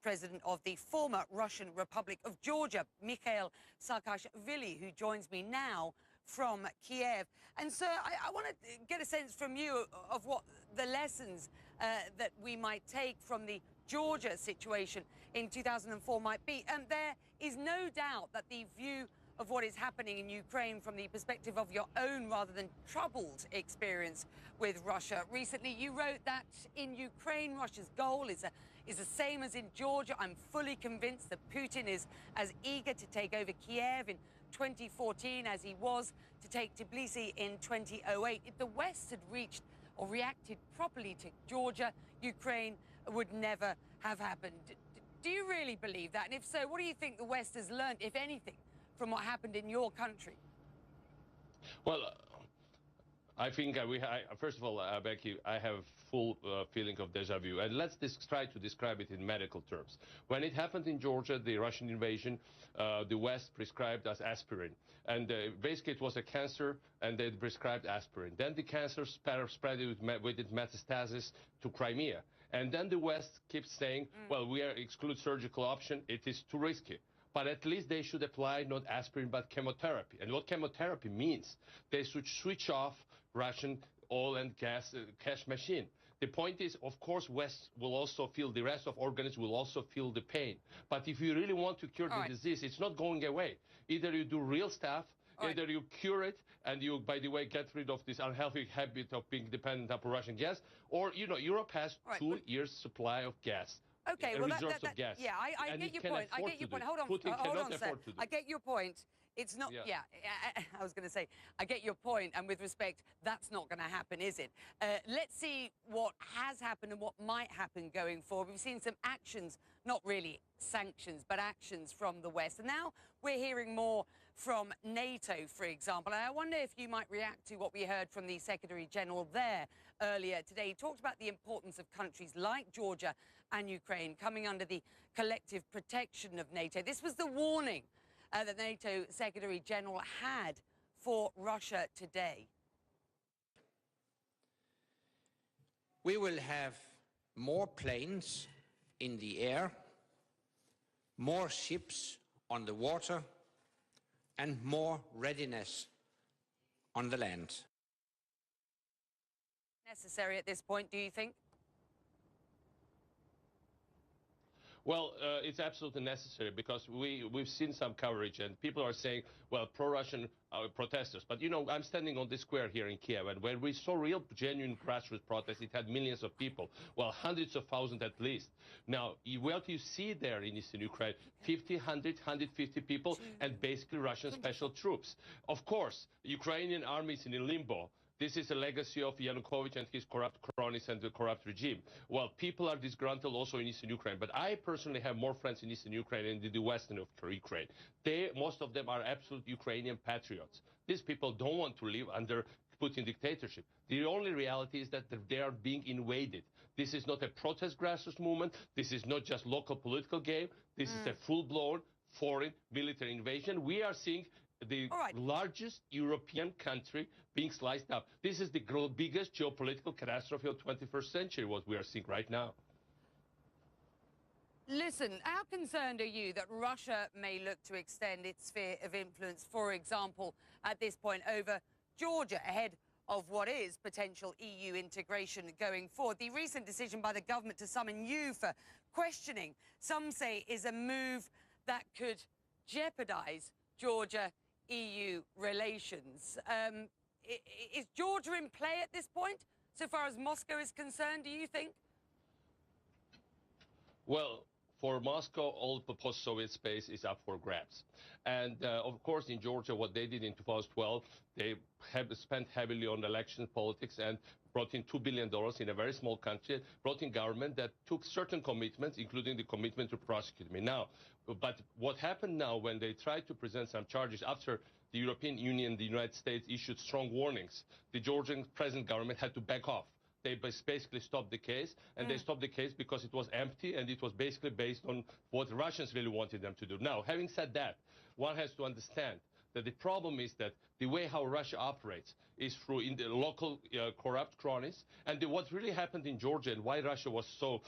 president of the former Russian Republic of Georgia, Mixheil Saakashvili, who joins me now from Kiev. And sir, I want to get a sense from you of what the lessons that we might take from the Georgia situation in 2004 might be. And there is no doubt that the view of what is happening in Ukraine from the perspective of your own rather than troubled experience with Russia. Recently, you wrote that in Ukraine, Russia's goal is the same as in Georgia. I'm fully convinced that Putin is as eager to take over Kiev in 2014 as he was to take Tbilisi in 2008. If the West had reached or reacted properly to Georgia, Ukraine would never have happened. Do you really believe that? And if so, what do you think the West has learned, if anything, from what happened in your country? Well, I think first of all, Becky, I have full feeling of deja vu. And let's try to describe it in medical terms. When it happened in Georgia, the Russian invasion, the West prescribed us aspirin. And basically it was a cancer, and they prescribed aspirin. Then the cancer spread with its metastasis to Crimea. And then the West keeps saying, well, we exclude surgical option. It is too risky. But at least they should apply not aspirin but chemotherapy. And what chemotherapy means, they should switch off Russian oil and gas cash machine. The point is, of course, West will also feel, the rest of organisms will also feel the pain. But if you really want to cure the disease, it's not going away. Either you do real stuff, either you cure it, and you, by the way, get rid of this unhealthy habit of being dependent upon Russian gas, or, you know, Europe has 2 years supply of gas. Okay, well, yeah, I get your point. I get your point. Hold on, sir. I get your point. It's not, I was going to say, I get your point, and with respect, that's not going to happen, is it? Let's see what has happened and what might happen going forward. We've seen some actions, not really sanctions, but actions from the West. And now we're hearing more from NATO, for example. And I wonder if you might react to what we heard from the Secretary General there earlier today. He talked about the importance of countries like Georgia and Ukraine coming under the collective protection of NATO. This was the warning that NATO Secretary General had for Russia today. We will have more planes in the air, more ships on the water, and more readiness on the land. Necessary at this point, do you think? Well, it's absolutely necessary because we've seen some coverage and people are saying, well, pro-Russian protesters. But, you know, I'm standing on the square here in Kiev, and when we saw real, genuine grassroots protests, it had millions of people. Well, hundreds of thousands at least. Now, what you see there in eastern Ukraine, 50, 100, 150 people, and basically Russian special troops. Of course, Ukrainian army is in a limbo. This is a legacy of Yanukovych and his corrupt cronies and the corrupt regime. Well, people are disgruntled also in eastern Ukraine, but I personally have more friends in eastern Ukraine than in the western of Ukraine. Most of them are absolute Ukrainian patriots. These people don't want to live under Putin dictatorship. The only reality is that they are being invaded. This is not a protest grassroots movement. This is not just local political game. This is a full-blown foreign military invasion. We are seeing the largest European country being sliced up. This is the biggest geopolitical catastrophe of the 21st century, what we are seeing right now. Listen, how concerned are you that Russia may look to extend its sphere of influence, for example, at this point over Georgia, ahead of what is potential EU integration going forward? The recent decision by the government to summon you for questioning, some say, is a move that could jeopardize Georgia-EU relations. Is Georgia in play at this point, so far as Moscow is concerned, do you think? Well, for Moscow, all the post-Soviet space is up for grabs. And, of course, in Georgia, what they did in 2012, they have spent heavily on election politics and brought in $2 billion in a very small country, brought in government that took certain commitments, including the commitment to prosecute me. Now, but what happened now when they tried to present some charges after the European Union, the United States issued strong warnings, the Georgian present government had to back off. They basically stopped the case, and they stopped the case because it was empty, and it was basically based on what the Russians really wanted them to do. Now, having said that, one has to understand that the problem is that the way how Russia operates is through in the local corrupt cronies. And what really happened in Georgia and why Russia was so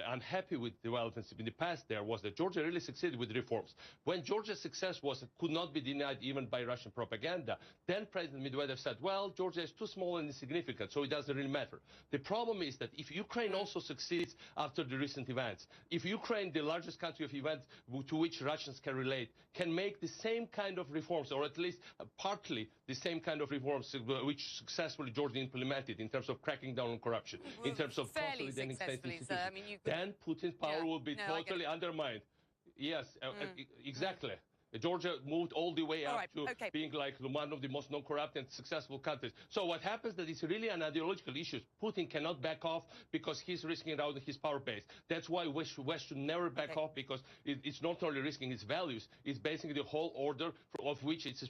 unhappy with developments in the past there was that Georgia really succeeded with reforms. When Georgia's success could not be denied even by Russian propaganda, then President Medvedev said, well, Georgia is too small and insignificant, so it doesn't really matter. The problem is that if Ukraine also succeeds after the recent events, if Ukraine, the largest country of events to which Russians can relate, can make the same kind of reforms, or at least partly the same kind of reforms which successfully Georgia implemented in terms of cracking down on corruption, in terms of consolidating state institutions, I mean, then Putin's power will be totally undermined. Yes, exactly. Georgia moved all the way up to being like one of the most non-corrupt and successful countries. So what happens that it's really an ideological issue. Putin cannot back off because he's risking around his power base. That's why West should never back off, because it's not only risking its values, it's basically the whole order of which it's a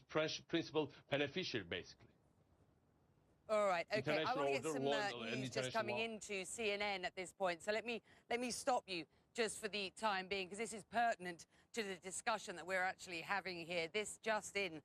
principal beneficiary, basically. All right, okay. I want to get some news just coming into CNN at this point. So let me stop you just for the time being, because this is pertinent to the discussion that we're actually having here. This just in